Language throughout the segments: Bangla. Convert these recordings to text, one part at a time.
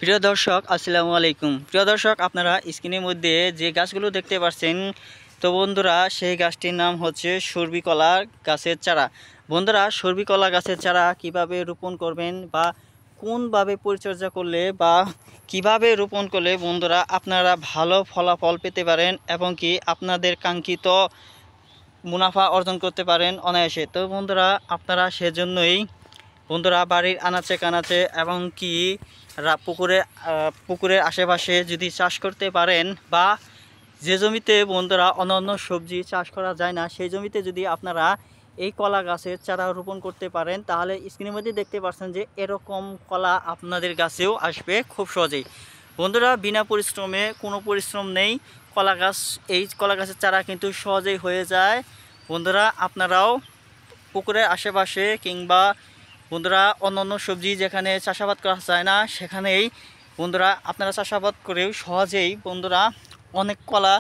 প্রিয় দর্শক আসসালামু আলাইকুম। প্রিয় দর্শক, আপনারা স্ক্রিনের মধ্যে যে গাছগুলো দেখতে পাচ্ছেন, তো বন্ধুরা সেই গাছটির নাম হচ্ছে সর্বিকলা গাছের চারা। বন্ধুরা, সর্বিকলা গাছের চারা কিভাবে রোপণ করবেন বা কোনভাবে পরিচর্যা করলে বা কিভাবে রোপণ করলে বন্ধুরা আপনারা ভালো ফলাফল পেতে পারেন এবং কি আপনাদের কাঙ্ক্ষিত মুনাফা অর্জন করতে পারেন অনায়াসে। তো বন্ধুরা, আপনারা সেজন্যই বন্ধুরা বাড়ির আনাচে কানাচে এবং কি পুকুরের আশেপাশে যদি চাষ করতে পারেন বা যে জমিতে বন্ধুরা অন্যান্য সবজি চাষ করা যায় না, সেই জমিতে যদি আপনারা এই কলা গাছের চারা রোপণ করতে পারেন, তাহলে স্ক্রিনের মধ্যে দেখতে পাচ্ছেন যে এরকম কলা আপনাদের গাছেও আসবে খুব সহজেই। বন্ধুরা, বিনা পরিশ্রমে, কোনো পরিশ্রম নেই, এই কলা গাছের চারা কিন্তু সহজেই হয়ে যায়। বন্ধুরা, আপনারাও পুকুরের আশেপাশে কিংবা বন্ধুরা অন্যান্য সবজি যেখানে চাষাবাদ করা যায় না, সেখানেই বন্ধুরা আপনারা চাষাবাদ করেও সহজেই বন্ধুরা অনেক কলা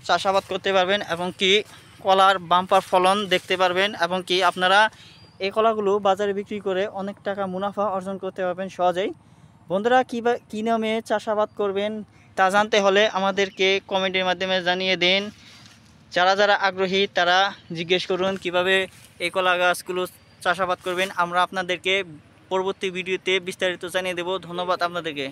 চাষাবাদ করতে পারবেন এবং কি কলার বাম্পার ফলন দেখতে পারবেন এবং কি আপনারা এই কলাগুলো বাজারে বিক্রি করে অনেক টাকা মুনাফা অর্জন করতে পারবেন সহজেই। বন্ধুরা, কী নিয়মে চাষাবাদ করবেন তা জানতে হলে আমাদেরকে কমেন্টের মাধ্যমে জানিয়ে দিন। যারা যারা আগ্রহী তারা জিজ্ঞেস করুন কিভাবে এই কলা গাছগুলো চাষাবাদ করবেন। আমরা আপনাদেরকে পরবর্তী ভিডিওতে বিস্তারিত জানিয়ে দেব। ধন্যবাদ আপনাদেরকে।